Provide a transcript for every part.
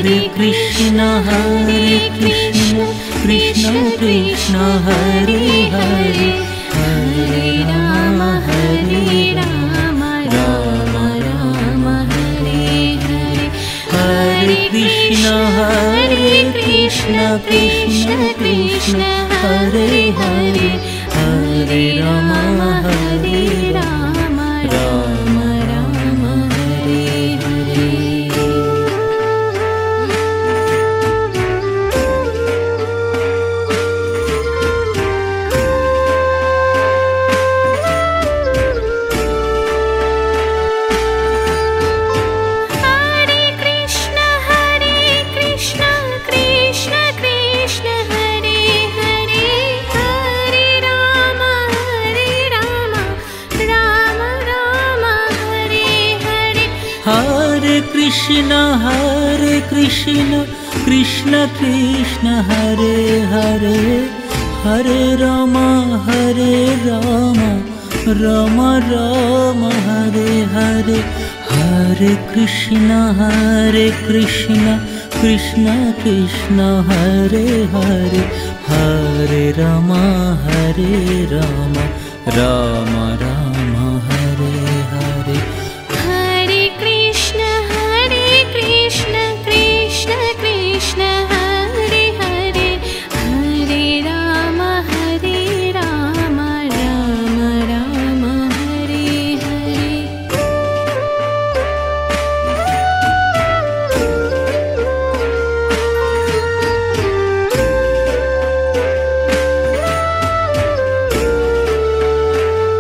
Hare Krishna Krishna Krishna Hare Hare Hare Ram Ram Ram Hare Hare Hare Krishna Krishna Krishna Hare Hare Hare Ram Ram Ram Hare Hare. Hare Krishna Krishna Krishna Hare Hare Hare Ram Ram Ram Hare Hare Hare Krishna Krishna Krishna Hare Hare Hare Ram Ram Ram Hare Hare Hare Krishna Krishna Krishna Hare Hare Hare Ram Ram Ram Hare Hare. Hare Krishna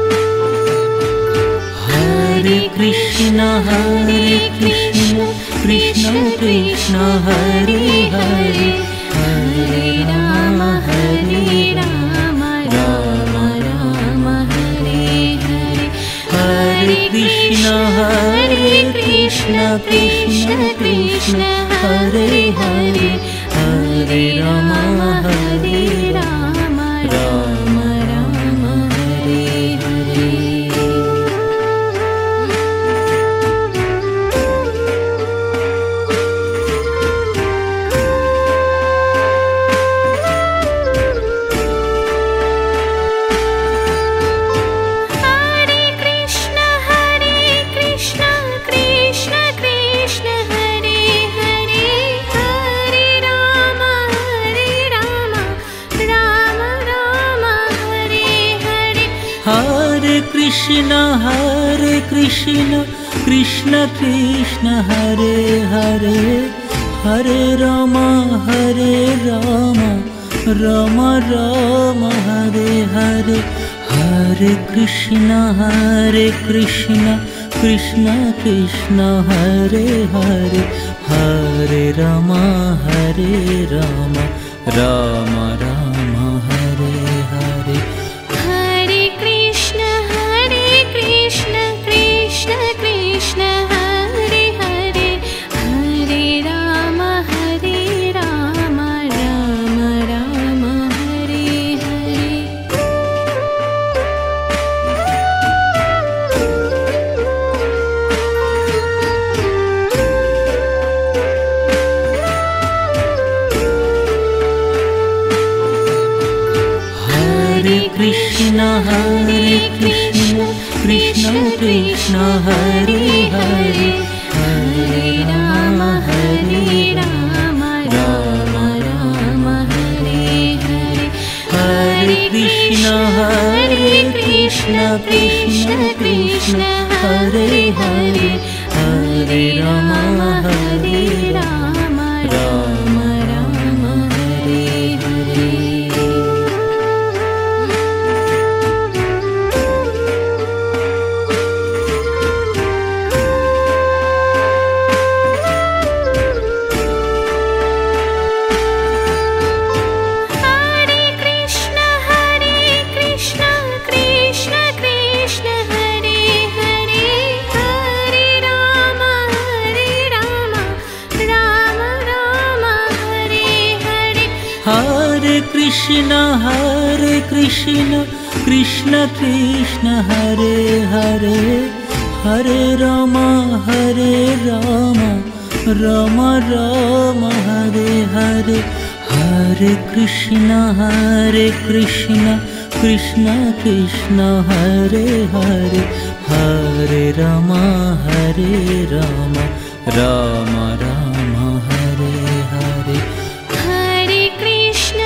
Krishna Krishna Hare Hare Hare Ram Ram Ram Hare Hare Hare Krishna Krishna Krishna Hare Hare Hare Ram Ram Ram Hare Hare. Hare Krishna Krishna Krishna Hare Hare Hare Ram Ram Ram Hare Hare Hare Krishna Krishna Krishna Hare Hare Hare Ram Ram Ram Hare Hare Hare Krishna Krishna Krishna Hare Hare Hare Ram Ram Ram Hare Hare. Hare Krishna Krishna Krishna Hare Hare Hare Ram Ram Ram Hare Hare Hare Krishna Krishna Krishna Hare Hare Hare Ram Ram Ram Hare Hare. Hare Krishna Krishna Krishna Hare Hare Hare Ram Ram Ram Hare Hare Hare Krishna Krishna Krishna Hare Hare Hare Ram Ram Ram Hare Hare Hare Krishna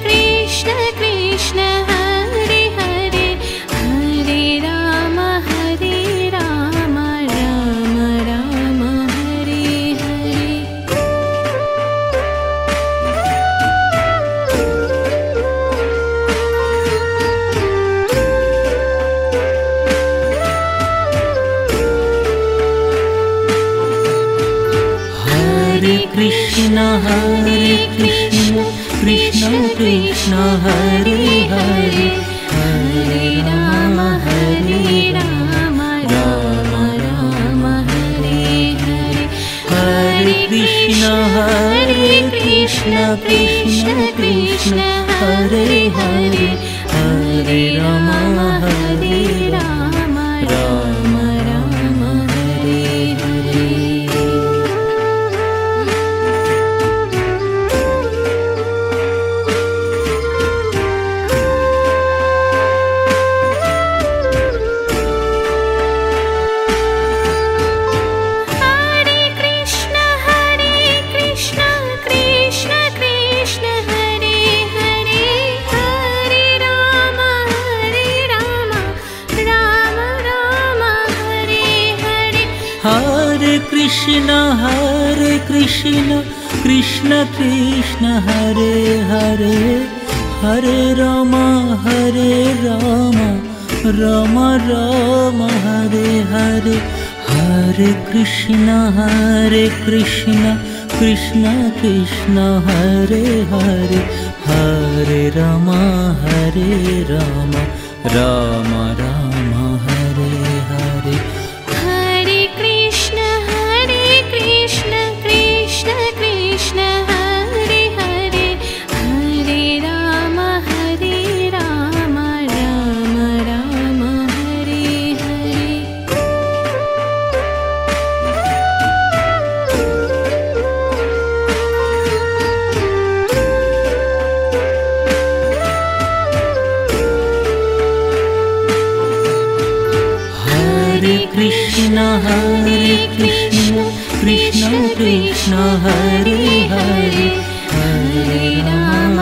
Krishna Krishna Hare Hare Hare Ram Ram Ram Hare Hare Hare Krishna Krishna Krishna Hare Hare Hare Ram Ram Ram Hare Hare Hare Krishna Krishna Krishna Hare Hare Hare Ram Ram Ram Hare Hare Hare Krishna Krishna Krishna Hare Hare Hare Ram Ram Ram Hare Hare Hare Krishna Krishna Krishna Hare Hare Hare Ram Ram Ram Hare Hare Hare Krishna Krishna Krishna Hare Hare Hare Ram Ram Ram Hare Hare Hare Krishna Krishna Krishna Hare Hare Hare Ram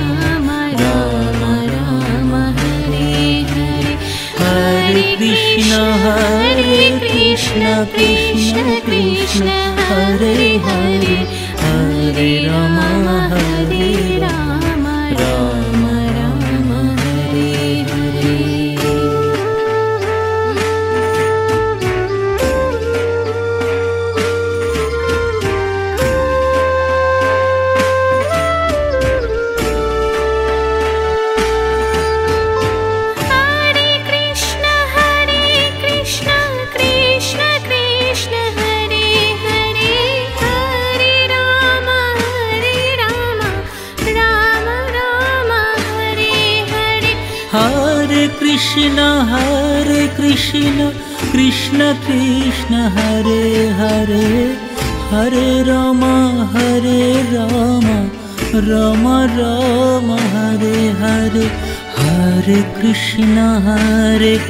Ram Ram Hare Hare Hare Krishna Krishna Krishna Hare Hare Hare Ram Ram Ram Hare Hare Hare Krishna Krishna Krishna Hare Hare Hare Ram Ram Ram Hare Hare Hare Krishna Krishna Krishna Hare Hare Hare Ram Ram Ram Hare Hare Hare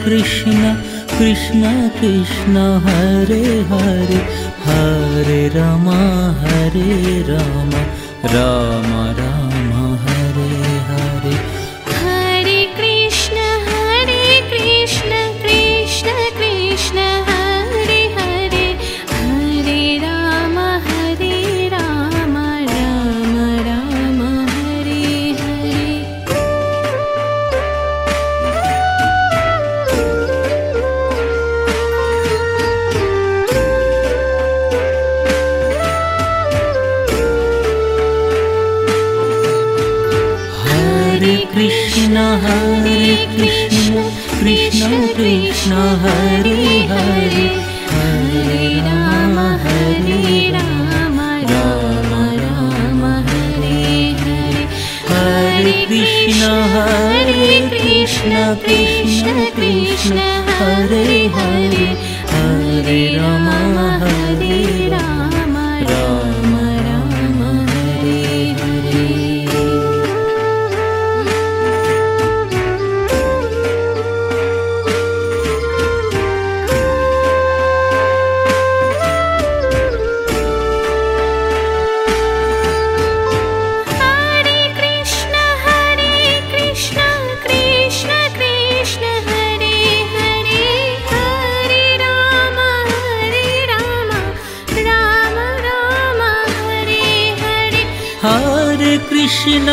Krishna Krishna Krishna Hare Hare Hare Ram Ram Ram Hare Hare Hare Krishna Krishna Krishna Hare Hare Hare Ram Ram Ram Hare Hare Hare Krishna Krishna Krishna Hare Hare Hare Ram Hare Ram Ram Ram Hare Hare. Hare Krishna Krishna Krishna Hare Hare Hare Ram Ram Ram Hare Hare. Hare Krishna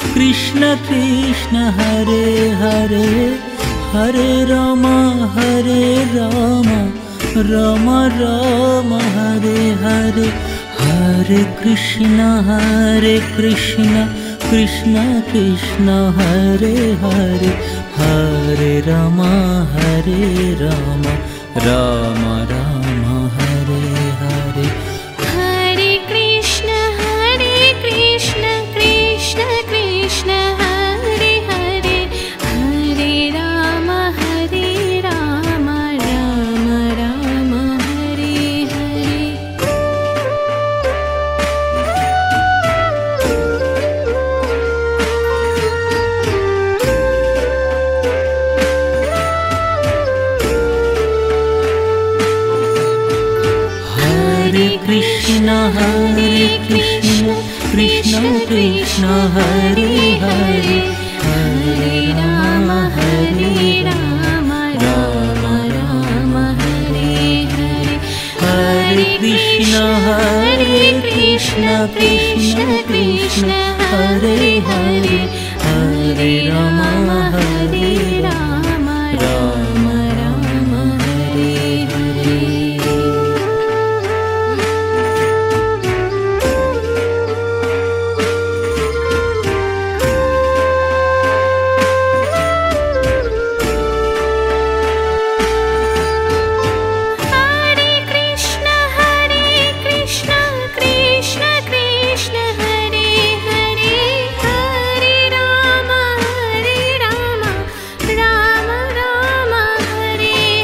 Krishna Krishna Hare Hare Hare Ram Ram Ram Hare Hare. Hare Krishna Krishna Krishna Hare Hare Hare Ram Ram Ram Hare Hare. Hare Krishna Krishna Krishna Hare Hare Hare Ram Ram Ram Hare Hare. Hare Krishna Krishna Krishna Hare Hare Hare Ram Ram Ram Hare Hare. Hare Krishna Krishna Krishna Hare Hare Hare Ram Ram Ram Hare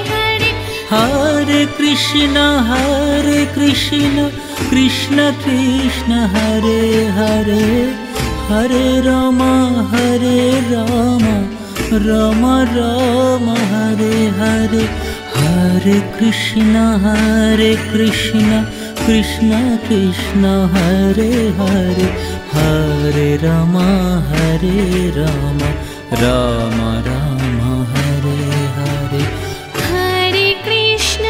Hare. Hare Krishna Krishna Krishna Hare Hare Hare Ram Ram Ram Hare Hare. Hare Krishna Krishna Krishna Hare Hare Hare Ram Ram Ram Hare Hare. Hare Krishna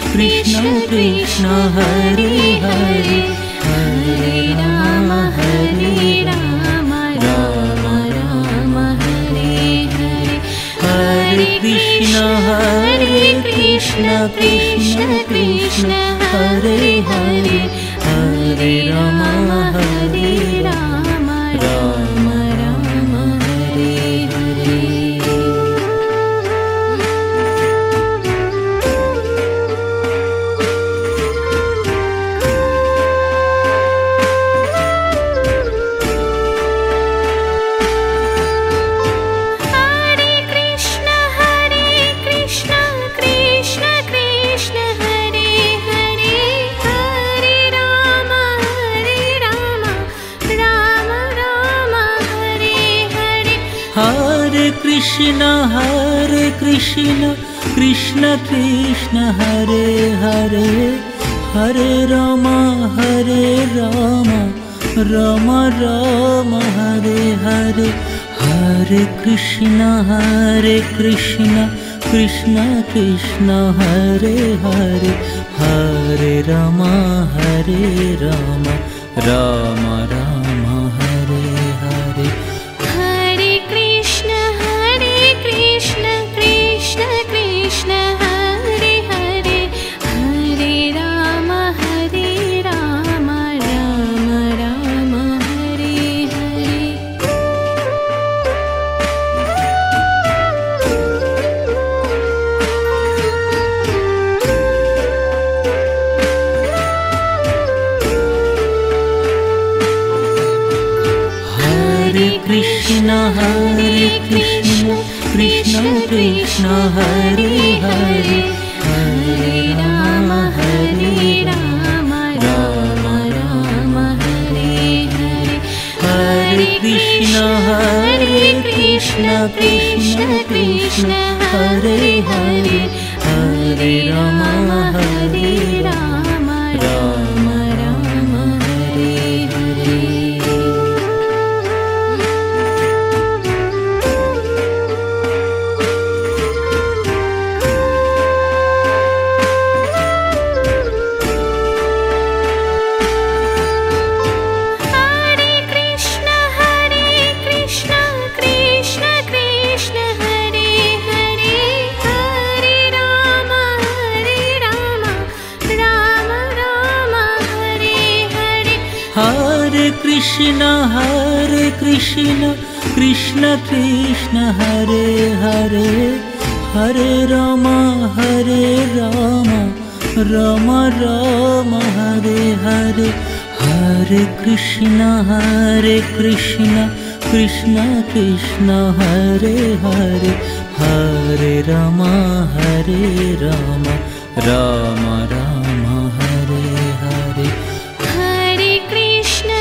Krishna Krishna Hare Hare Hare Ram Ram Ram Hare Hare. Hare Krishna Krishna Krishna Hare Hare Hare Ram Ram Ram Hare Hare. Hare Krishna Krishna Krishna Hare Hare Hare Ram Ram Ram Hare Hare. Hare Krishna Krishna Krishna Hare Hare Hare Ram Ram Ram Hare Hare. Hare Krishna Krishna Krishna Krishna Krishna Krishna Hare Hare Hare Rama Rama Rama Hare Hare Hare Krishna Krishna Krishna Hare Hare Hare Rama Rama Rama Hare Hare. Hare Krishna Krishna Krishna Hare Hare Hare Rama Rama Rama Hare Hare Hare Krishna Krishna Krishna Hare Hare Hare Rama Rama Rama Hare Hare. Hare Krishna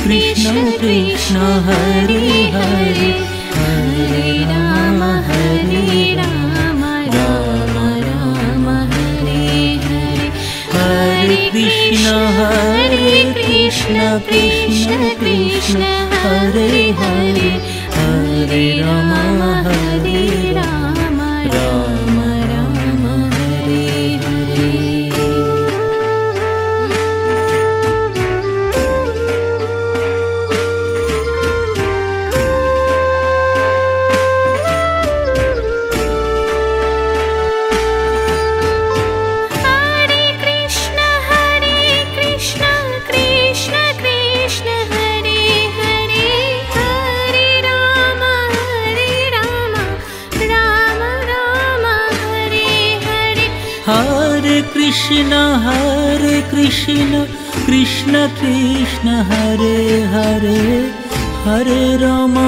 Krishna Krishna Hare Hare Hare Rama Rama Rama Hare Hare. Hare Krishna Krishna Krishna Hare Hare Hare Rama Rama Rama Hare Hare Hare Krishna Krishna Hare Hare Hare Rama Rama Rama Hare Hare. Hare Krishna Krishna Hare Hare Hare Rama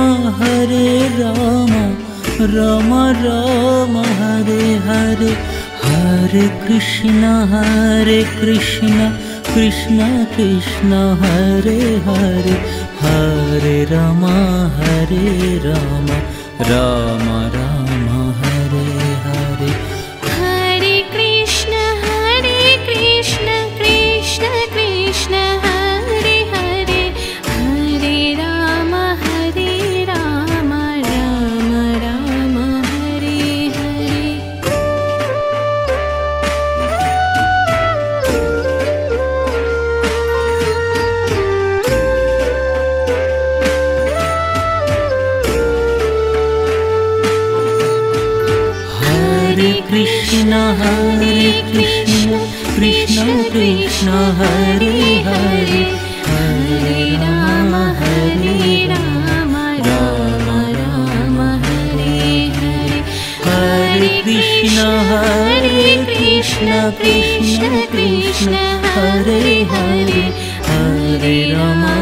Rama Rama Hare Hare Hare Krishna Krishna Hare Hare Hare Rama Rama Rama Hare Hare. Hare Krishna Krishna Hare Hare Hare Rama Rama Rama Hare Hare. Hare Krishna Krishna Hare Hare Hare Rama Rama Rama Hare Hare Hare Krishna Krishna Hare Hare Hare Rama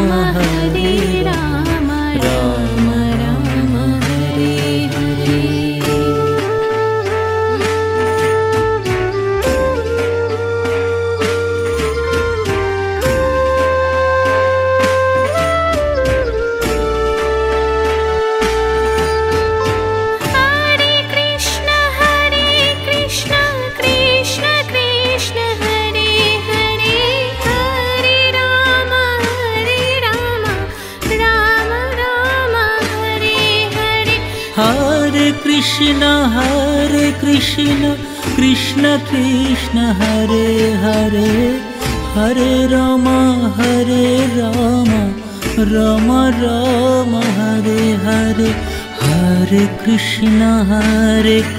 Rama Rama Hare Hare. Hare Krishna Krishna Hare Hare Hare Rama Ram Ram Hare Hare Hare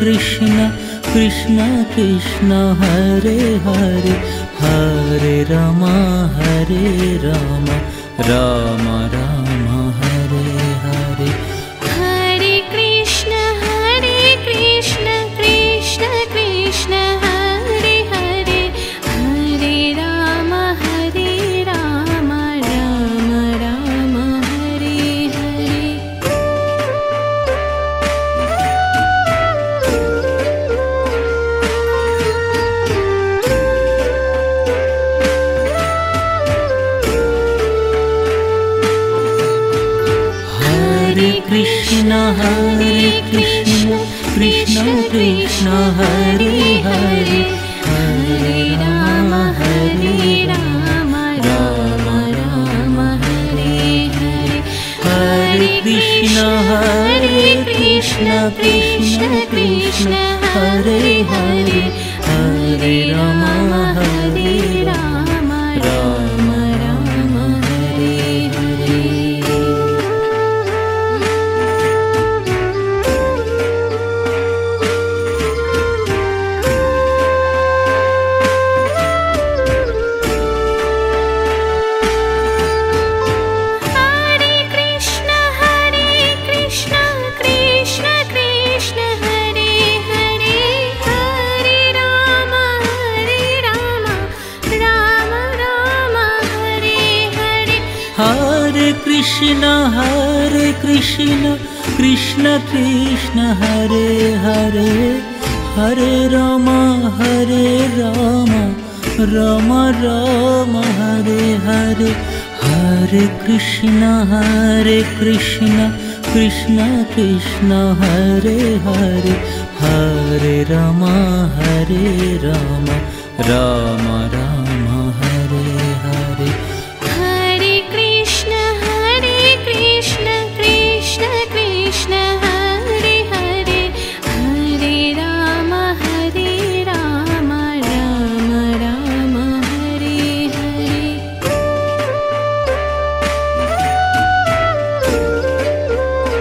Krishna Krishna Krishna Hare Hare Hare Ram Ram Ram Hare Hare Hare Krishna Krishna Krishna Hare Hare Hare Ram Ram Ram Hare Hare Hare Krishna Krishna Krishna Hare Hare Hare Ram Ram Ram Hare Hare Hare Krishna Krishna Krishna Hare Hare Hare Ram Ram Ram Hare Hare Hare Krishna Krishna Krishna Hare Hare Hare Ram Ram Ram Hare Hare Hare Krishna Krishna Krishna Hare Hare Hare Ram Ram Ram Hare Hare Hare Krishna Krishna Krishna Hare Hare Hare Ram Ram Ram Hare Hare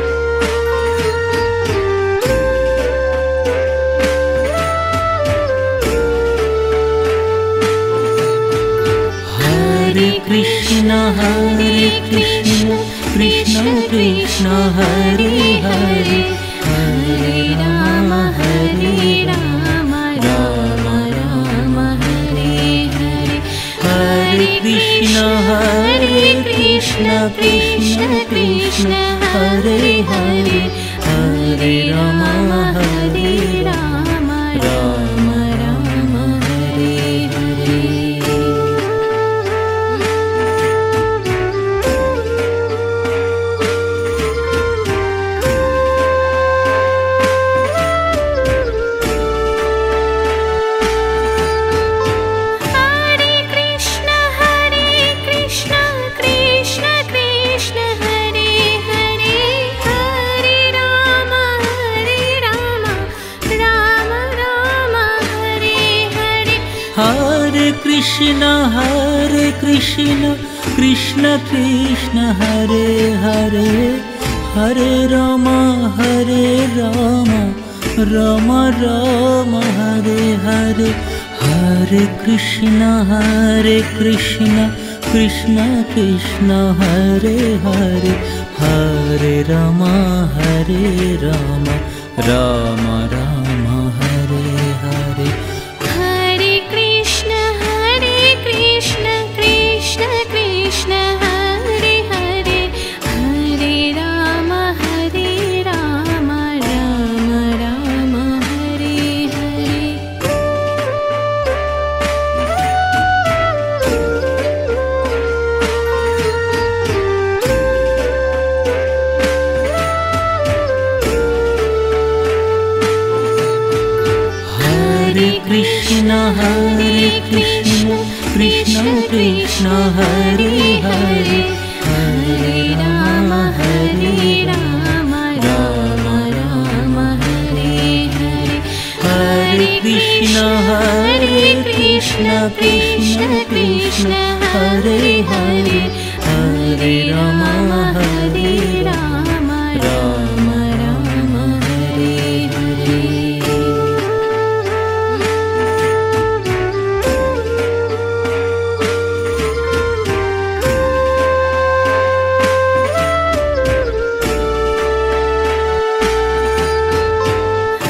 Hare Krishna Krishna Krishna Hare Hare Hare Ram Ram Ram Hare Hare Hare Krishna Krishna Krishna Hare Hare Hare Ram Ram Ram Hare Hare Hare Krishna Krishna Krishna Hare Hare Hare Ram Ram Ram Hare Hare Hare Krishna Krishna Krishna Hare Hare Hare Ram Ram Ram Hare Hare Hare Krishna Krishna Krishna Hare Hare Hare Ram Ram Ram Hare Hare Hare Krishna Krishna Krishna Hare Hare Hare Ram Ram Ram Hare Hare Hare Krishna Krishna Krishna Hare Hare Hare Ram Hare Ram Ram Ram Hare Hare.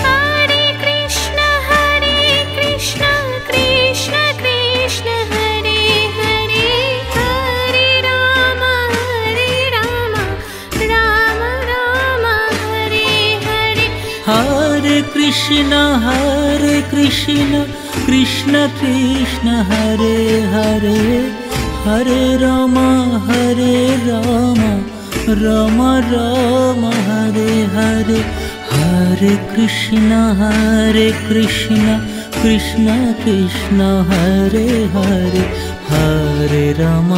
Hare Krishna Krishna Krishna Hare Hare Hare Ram Ram Ram Hare Hare. Hare Krishna Krishna Krishna Hare Hare Hare Ram Ram Ram Hare Hare. Hare Krishna Krishna Krishna Hare Hare Hare Ram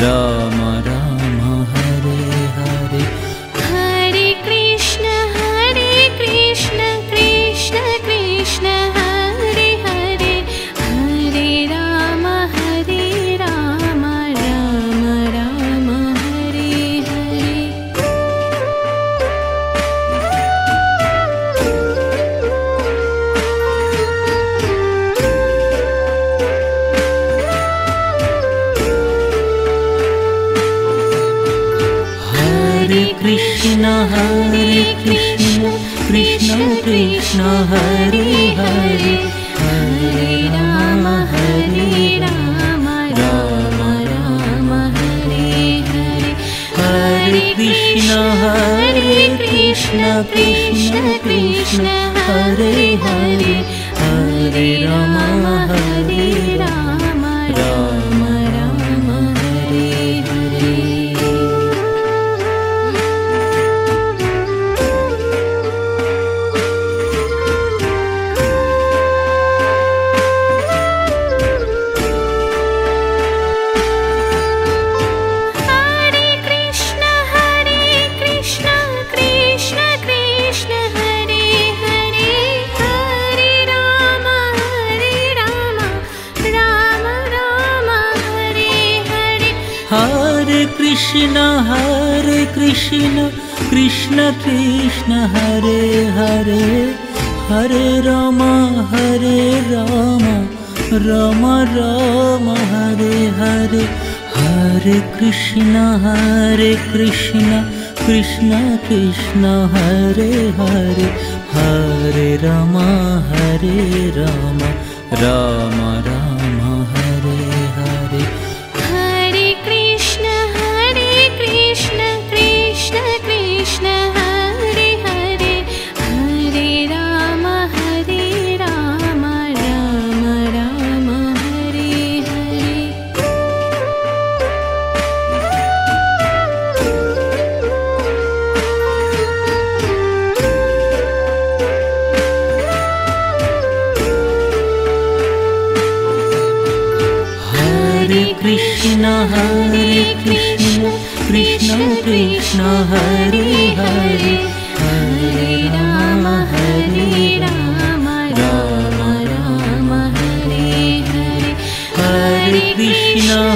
Ram Ram Hare Hare. Hare Krishna Krishna Krishna Hare Hare Hare Ram Ram Ram Hare Hare. Hare Krishna Krishna Krishna Hare Hare Hare Ram Ram Ram Hare Hare. Hare Krishna Krishna Krishna Hare Hare Hare Ram Ram Ram Hare Hare. Hare Krishna Krishna Krishna Hare Hare Hare Ram Ram Ram Hare Hare. Hare Krishna Krishna Krishna Hare Hare Hare Ram Ram Ram Hare Hare. Hare Krishna Krishna Krishna Hare Hare Hare Ram Ram Ram Hare Hare.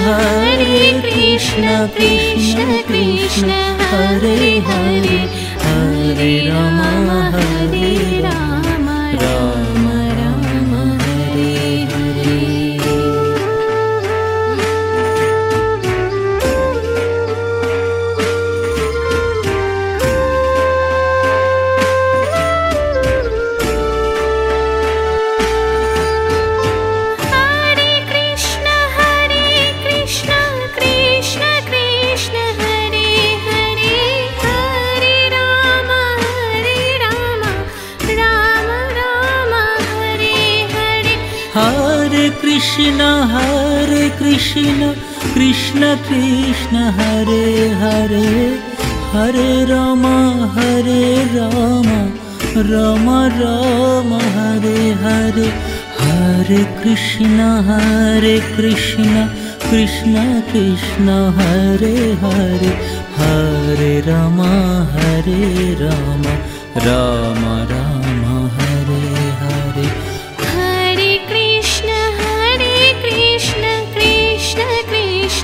Hare Krishna Krishna Hare Hare Hare Ram Ram Ram Hare Hare. Hare Krishna Krishna Krishna Hare Hare Hare Ram Ram Ram Hare Hare. Hare Krishna Krishna Krishna Hare Hare Hare Ram Ram Ram Hare Hare. Hare Krishna Krishna Krishna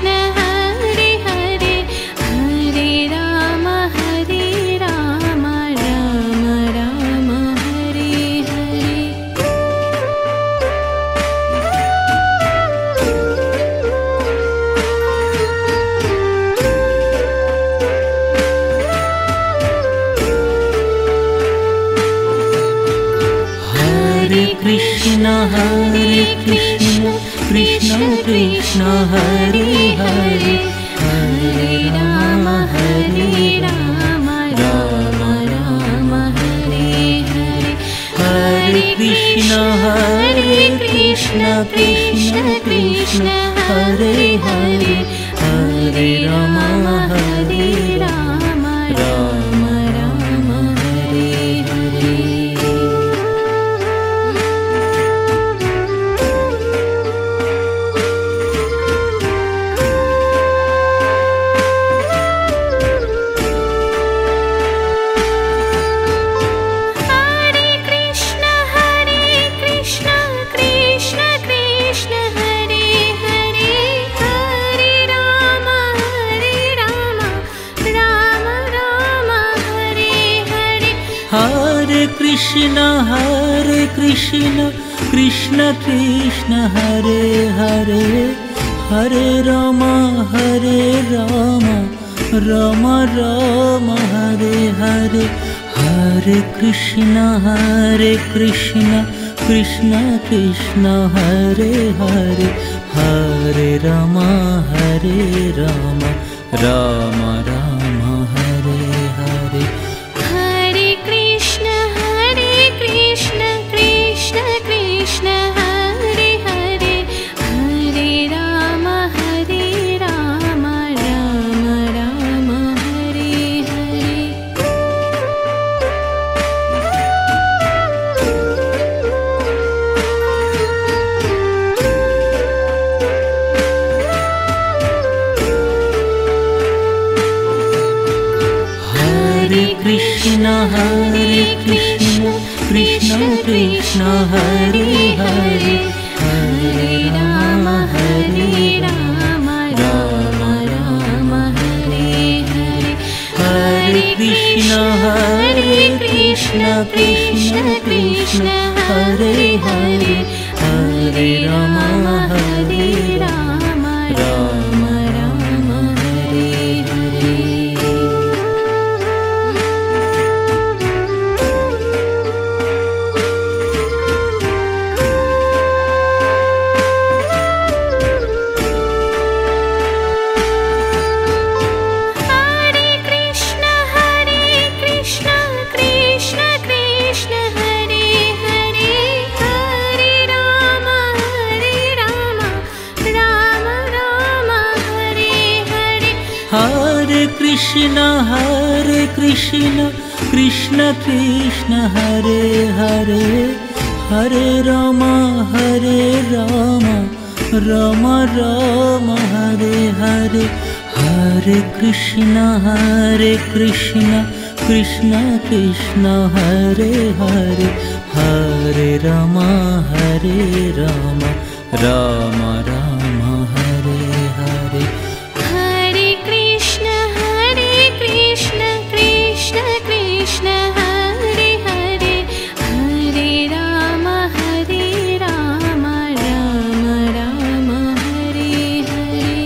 Hare Krishna Krishna Krishna Hare Hare Hare Rama Rama Rama Hare Hare Hare Krishna Krishna Krishna Hare Hare Hare Rama Rama Rama Hare Hare. Hare Krishna Krishna Krishna Hare Hare Hare Rama Rama Rama Hare Hare Hare Krishna Krishna Krishna Hare Hare Hare Rama Rama Rama Hare Hare. Hare Krishna Krishna Krishna Hare Hare Hare Rama Rama Rama Hare Hare. Hare Krishna Krishna Krishna Hare Hare Hare Rama Rama Rama Hare Hare Hare Krishna Krishna Hare Hare Hare Rama Rama Rama Hare Hare. Hare Krishna Krishna Hare Hare Hare Rama Rama Rama Hare Hare Hare Krishna Krishna Hare Hare Hare Rama Rama Rama Hare Hare. Hare Krishna Krishna Hare Hare Hare Rama Rama Rama Hare Hare.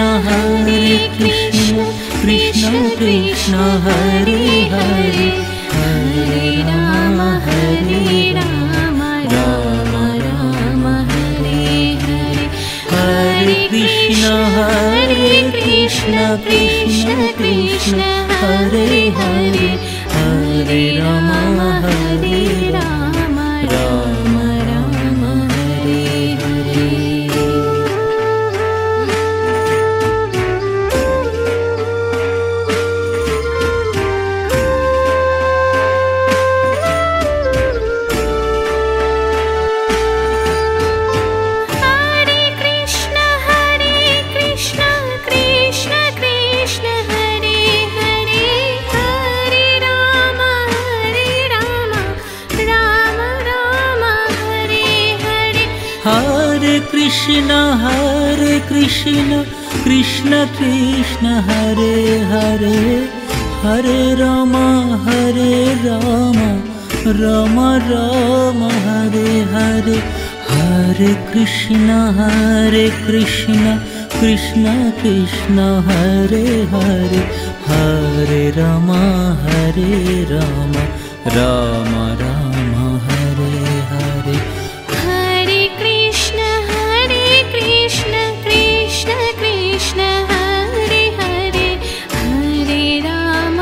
Hare Krishna Krishna Hare Hare Hare Rama Rama Rama Hare Hare Hare Krishna Krishna Hare Hare Hare Rama Rama Rama Hare Hare. Hare Krishna Krishna Hare Hare Hare Rama Ram Ram Hare Hare, Hare Krishna Krishna Krishna Hare Hare, Hare Ram Ram Ram Hare Hare. Hare Krishna Krishna Krishna Hare Hare, Hare Ram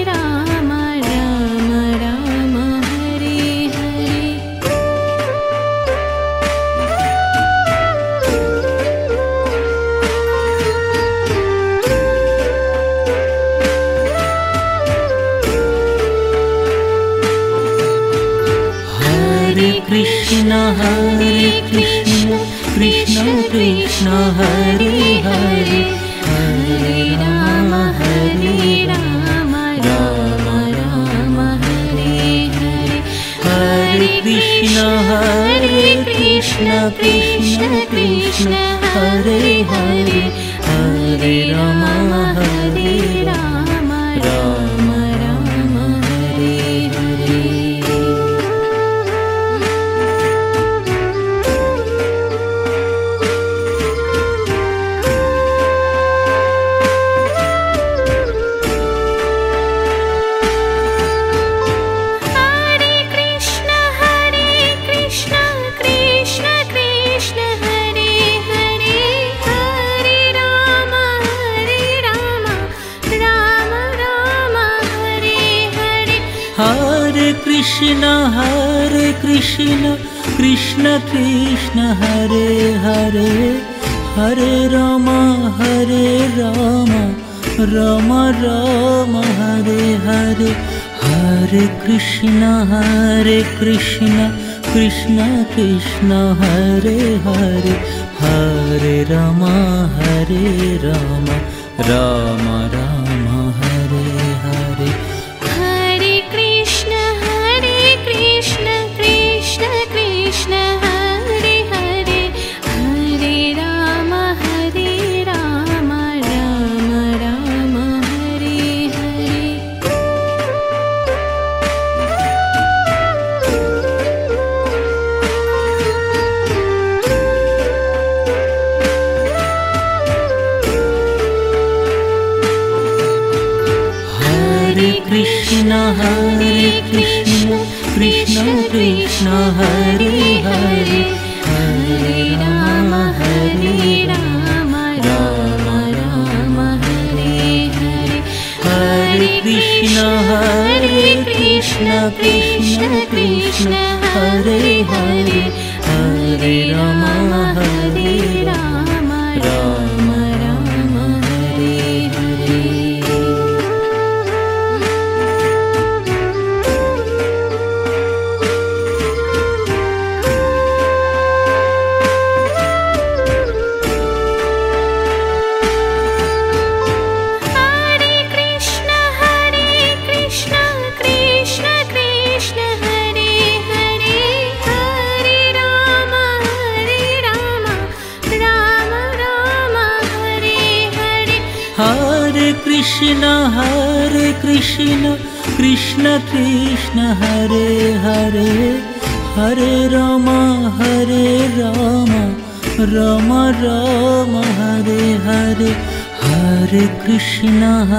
Ram Ram Hare Hare. Hare Krishna Krishna Krishna Hare Hare, Hare Ram Ram Ram Hare Hare. Hare Krishna Krishna Krishna Hare Hare, Hare Ram Ram Ram Hare Hare. Hare Krishna Krishna Krishna Hare Hare, Hare Ram Ram Ram Hare Hare. Hare Krishna Krishna Krishna Hare Hare, Hare Ram Ram Ram Hare Hare. Hare Krishna Krishna Krishna Hare Hare, Hare Ram Ram Ram Hare Hare. Hare Krishna Krishna Krishna Hare Hare, Hare Ram Ram Ram Hare Hare. Hare Krishna Krishna Krishna Hare Hare, Hare Ram Ram Ram Hare Hare. Hare Krishna Krishna Krishna Hare Hare, Hare Ram Ram Ram Hare Hare. Hare Krishna Krishna Krishna Hare Hare, Hare Ram Ram Ram Hare Hare.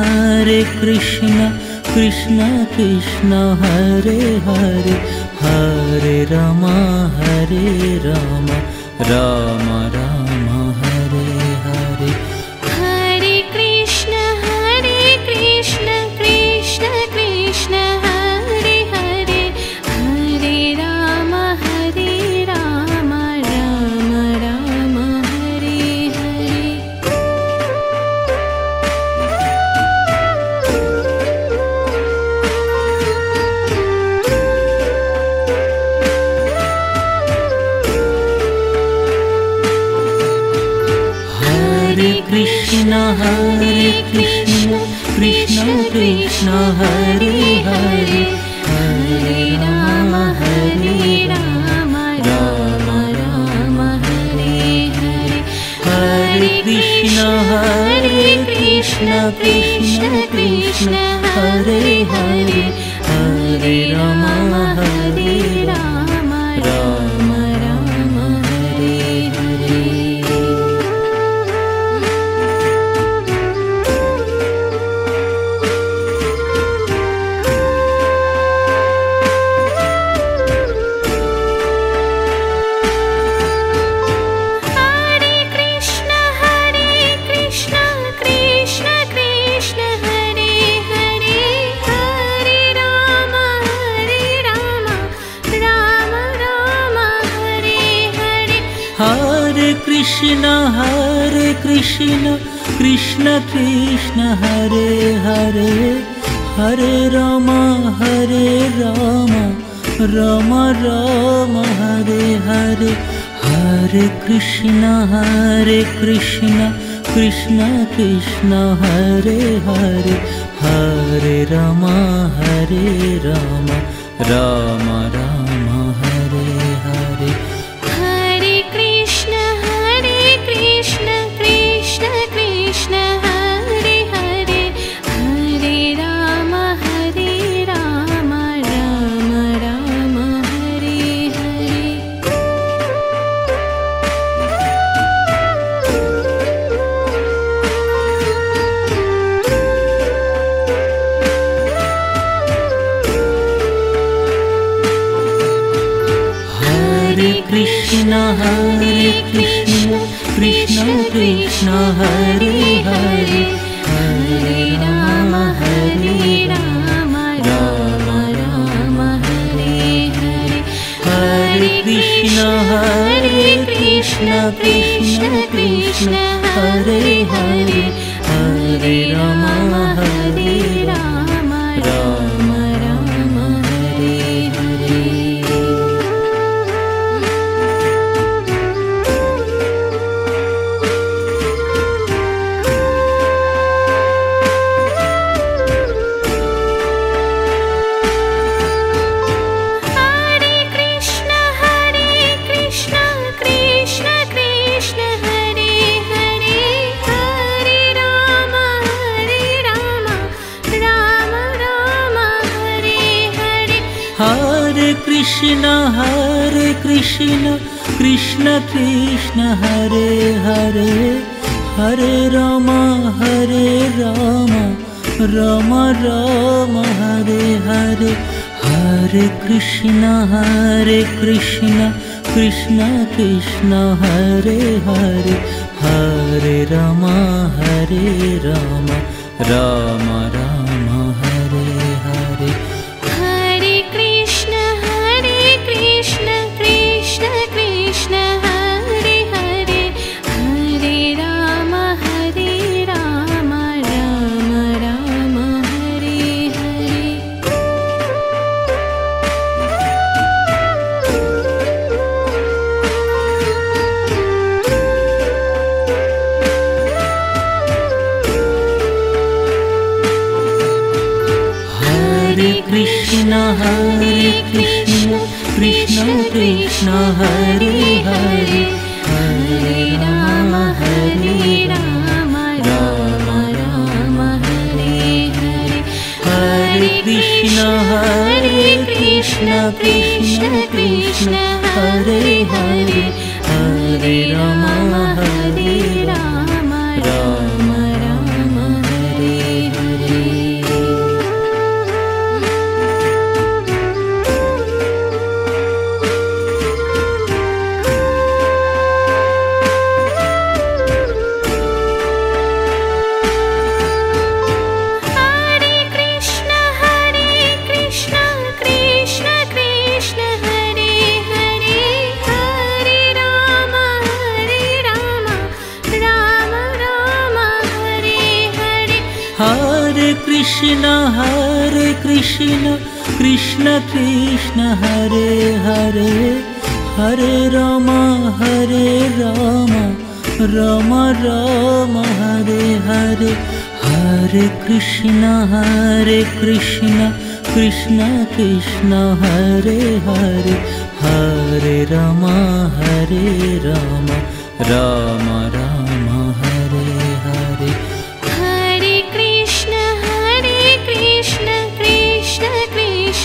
Hare Krishna Krishna Krishna Hare Hare, Hare Ram Ram Ram Hare Hare. Hare Krishna Krishna Krishna Hare Hare, Hare Ram Ram Ram Hare Hare. Hare Krishna Krishna Krishna Hare Hare, Hare Ram Hare Ram Ram Ram Hare Hare. Hare Krishna Krishna Krishna Hare Hare Hare Ram Ram Ram Hare Hare. Hare Krishna Krishna Krishna Hare Hare Hare Ram Ram Ram Hare Hare. Hare Krishna Krishna Krishna Hare Hare Hare Ram Ram Ram Hare Hare. Hare Krishna Krishna Krishna Hare Hare Hare Ram Ram Ram Hare Hare. Hare Krishna Krishna Krishna Hare Hare Hare Ram Ram Ram Hare Hare. Hare Krishna Krishna Krishna Hare Hare Hare Ram Ram Ram Hare Hare. Hare Krishna Krishna Krishna Hare Hare Hare Ram Ram Ram Hare Hare. Hare Krishna Krishna Krishna Hare Hare Hare Ram Ram Ram Hare Hare. Hare Krishna Krishna Krishna Hare Hare Hare Ram Ram Ram Hare Hare. Hare Krishna Krishna Krishna Hare Hare Hare Ram Ram Ram Hare Hare. Hare Krishna Krishna Krishna Hare Hare Hare Ram Ram Ram Hare Hare. Hare Krishna Krishna Krishna Hare Hare Hare Ram Ram Ram Hare Hare. Hare Krishna Krishna Krishna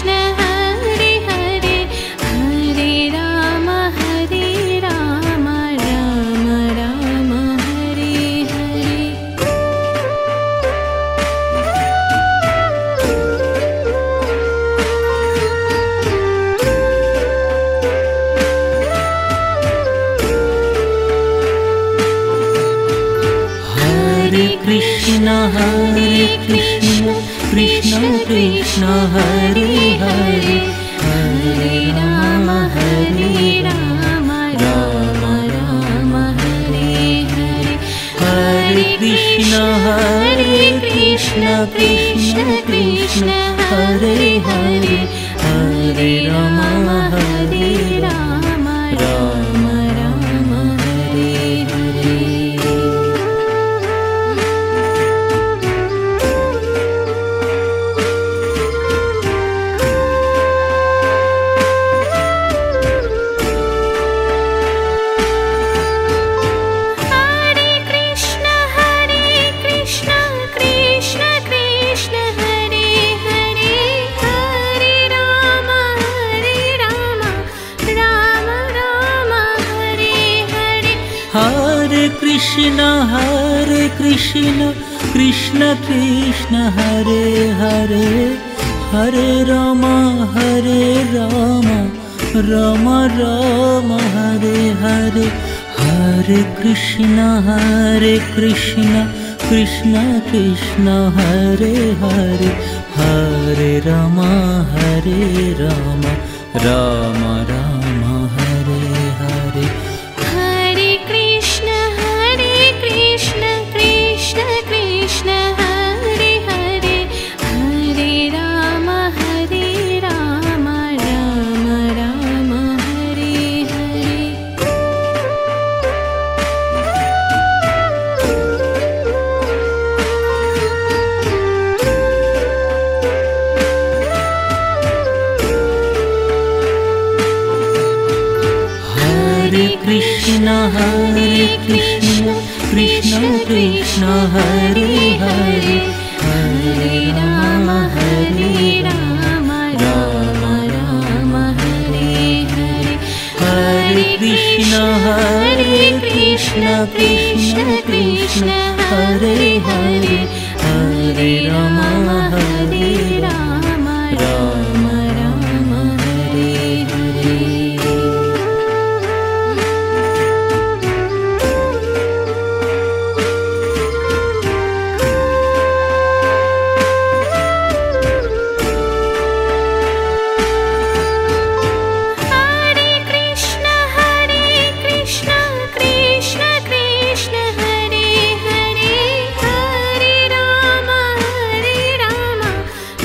Krishna Krishna Krishna Hare Hare Hare Rama Rama Rama Hare Hare Hare Krishna Krishna Krishna Hare Hare Hare Rama Rama Rama Hare Hare. Hare Krishna Krishna Krishna Hare Hare Hare Rama Rama Rama Hare Hare Hare Krishna Krishna Krishna Hare Hare Hare Rama Rama Rama Hare Hare. Hare Krishna Krishna Krishna Hare Hare Hare Rama Rama Rama Hare Hare. Hare Krishna Krishna Hare Hare Hare Rama Rama Rama Hare Hare Hare Krishna Krishna Hare Hare Hare Rama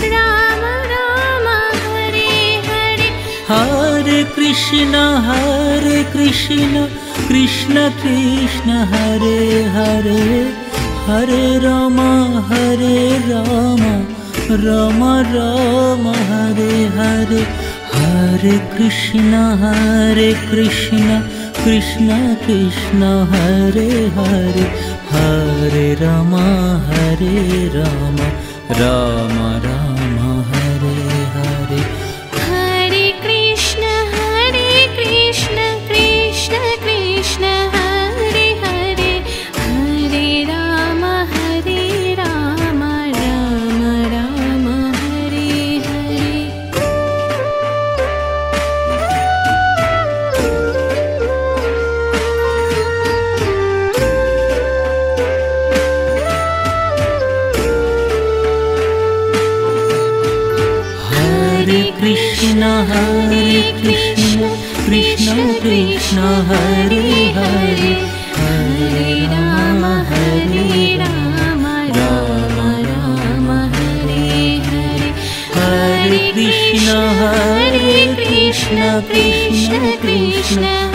Rama Rama Hare Hare. Hare Krishna Krishna Hare Hare Hare Rama Rama Hare Hare Hare Krishna Krishna Hare Hare Hare Rama Rama Hare Hare. Hare Krishna Krishna Hare Hare Hare Rama Rama Rama Hare Hare. Hare Krishna Krishna Hare Hare Hare Rama Rama Rama Hare Hare Hare Krishna Krishna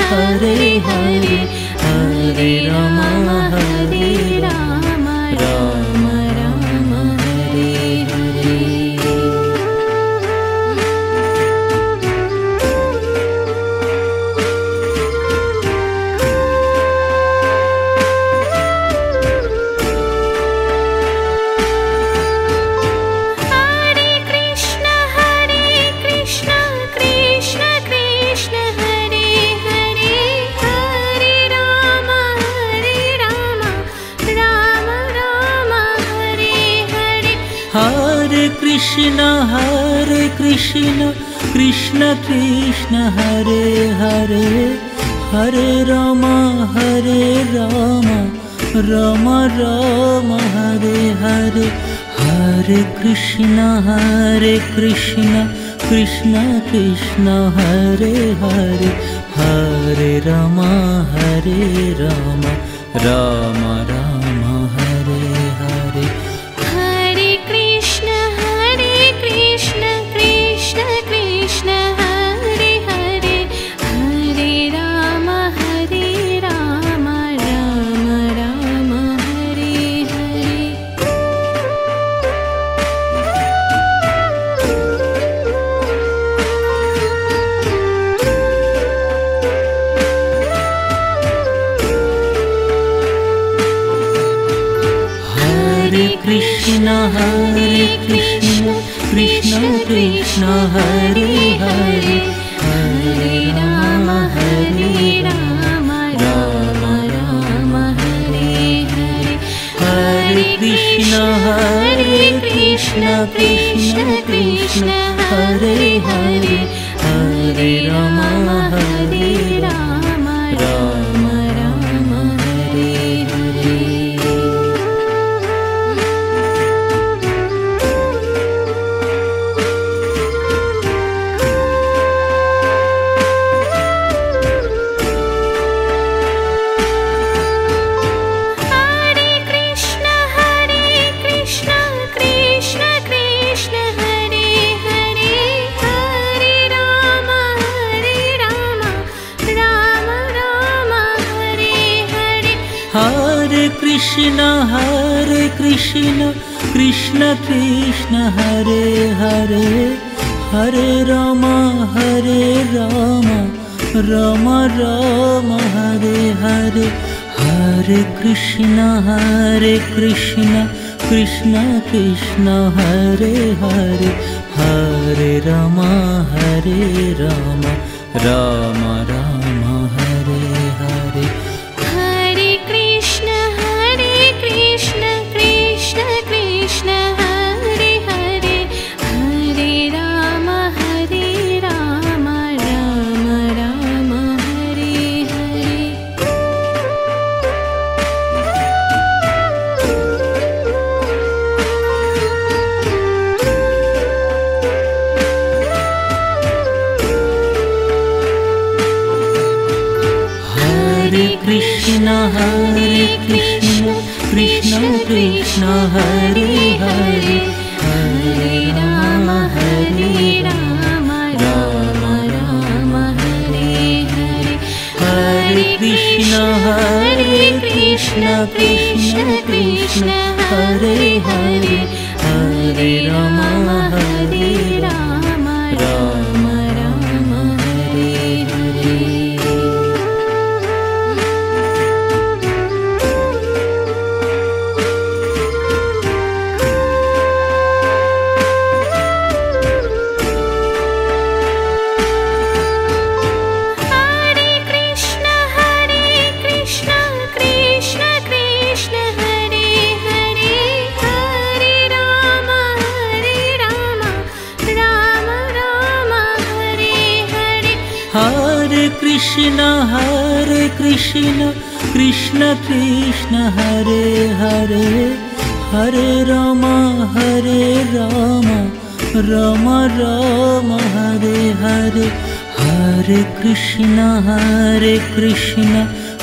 Hare Hare Hare Rama Rama Rama Hare Hare. Hare Krishna Krishna Hare Hare Hare Rama Ram Ram Hare Hare, Hare Krishna Krishna Krishna Hare Hare, Hare Ram Ram Ram Hare Hare. Hare Krishna Krishna Krishna Hare Hare, Hare Ram Ram Ram Hare Hare. Hare Krishna Krishna Krishna Hare Hare, Hare Ram Ram Ram Hare Hare. Hare Krishna Krishna Krishna Hare Hare, Hare Ram Ram Ram Hare Hare. Hare Krishna Krishna Krishna Hare Hare, Hare Ram Ram Ram Hare Hare. Hare Krishna Krishna Krishna Hare Hare, Hare Ram Ram Ram Hare Hare. Hare Krishna Krishna Krishna Hare Hare, Hare Ram Ram Ram Hare Hare. Hare Krishna Krishna Krishna Hare Hare, Hare Ram Ram Ram Hare Hare. Hare Krishna Krishna Krishna Hare Hare, Hare Ram Ram Ram Hare Hare. Hare Krishna Krishna Krishna Hare Hare, Hare Ram Ram Ram Hare Hare. Hare Krishna Krishna Krishna Hare Hare, Hare Ram Ram Ram Hare Hare. Hare Krishna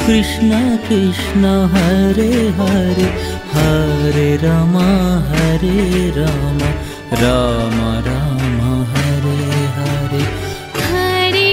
Krishna Krishna Hare Hare, Hare Ram Ram Ram Hare Hare. Hare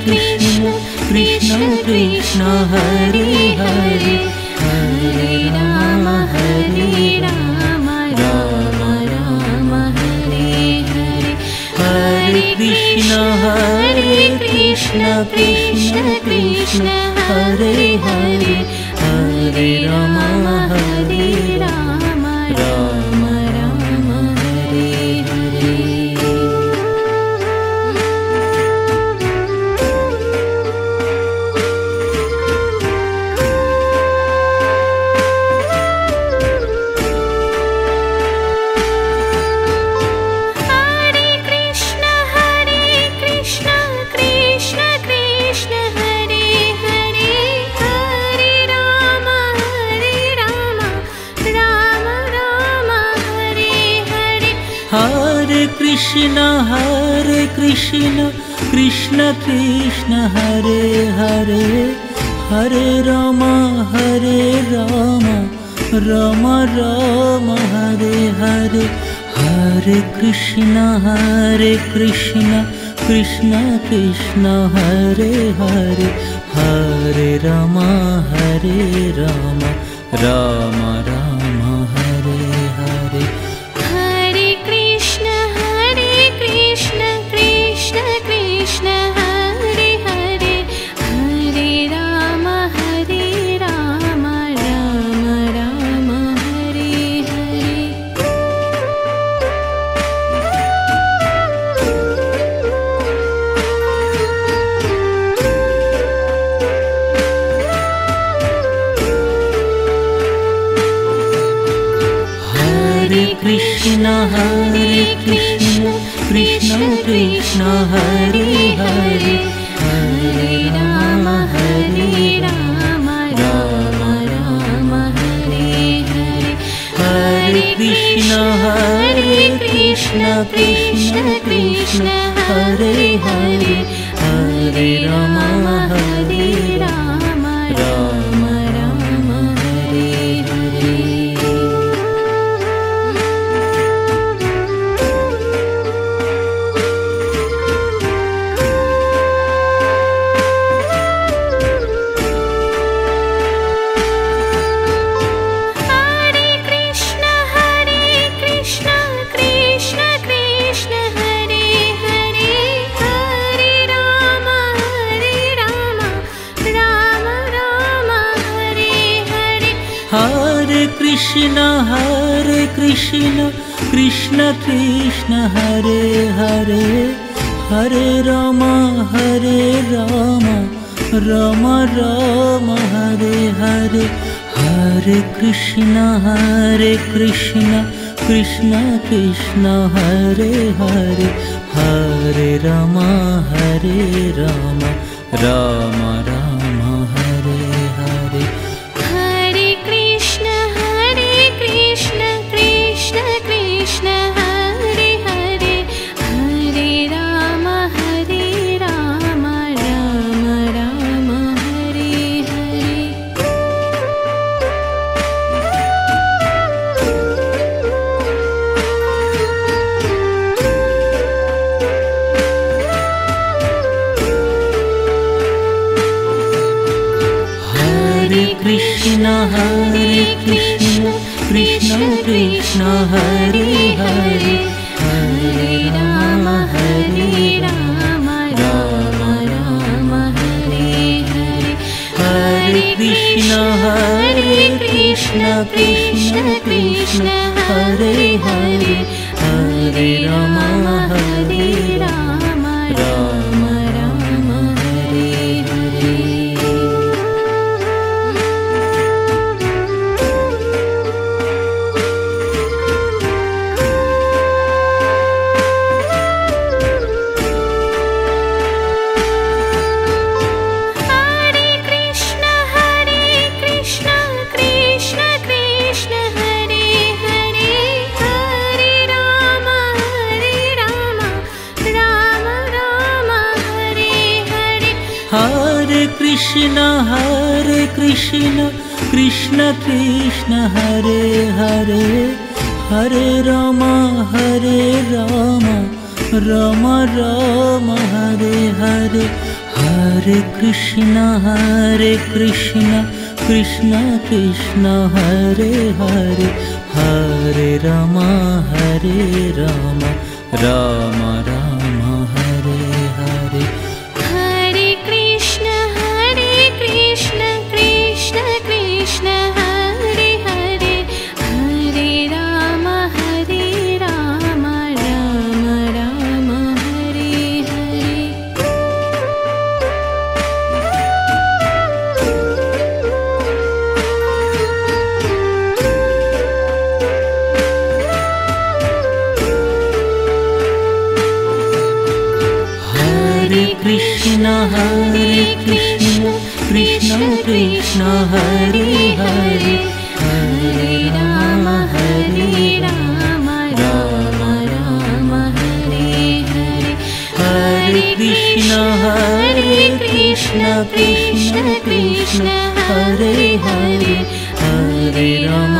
Krishna Krishna Krishna Hare Hare, Hare Ram Ram Ram Hare Hare. Hare Krishna Krishna Krishna Hare Hare, Hare Ram Hare Ram Ram Ram Hare Hare. Hare Krishna Krishna Krishna Hare Hare Hare Ram Ram Ram Hare Hare. Hare Krishna Krishna Krishna Hare Hare Hare Ram Ram Ram Hare Hare. Hare Krishna Krishna Krishna Hare Hare Hare Ram Ram Ram Hare Hare. Hare Krishna Krishna Krishna Hare Hare Hare Ram Ram Ram Hare Hare. Hare Krishna Krishna Krishna Hare Hare Hare Ram Ram Ram Hare Hare. Hare Krishna Krishna Krishna Hare Hare Hare Ram Ram Ram Hare Hare. Hare Krishna Krishna Krishna Hare Hare Hare Ram Ram Ram Hare Hare. Hare Krishna Krishna Krishna Hare Hare Hare Ram Ram Ram Hare Hare. Hare Krishna Krishna Krishna Hare Hare Hare Ram Ram Ram Hare Hare. Hare Krishna Krishna Krishna Hare Hare Hare Ram Ram Ram Hare Hare. Hare Krishna Krishna Krishna Hare Hare Hare Ram Ram Ram Hare Hare. Hare Krishna Krishna Krishna Hare Hare Hare Ram Ram Ram Hare Hare. Hare Krishna Krishna Krishna Hare Krishna Krishna Krishna Hare Hare Hare Ram Ram Ram Hare Hare Hare Krishna Krishna Krishna Krishna Hare Hare Hare Ram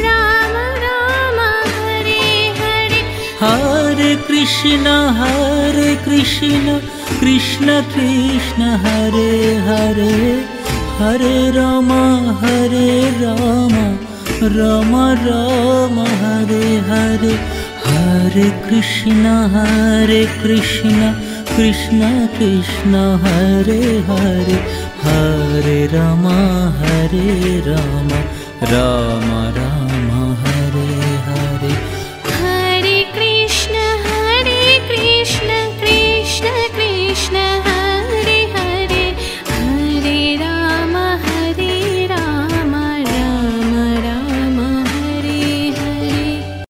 Ram Ram Hare Hare Hare Krishna Krishna Krishna Hare Hare Hare Ram Ram Ram Hare Hare Hare Krishna Krishna Krishna Krishna Hare Hare Hare Ram Ram Ram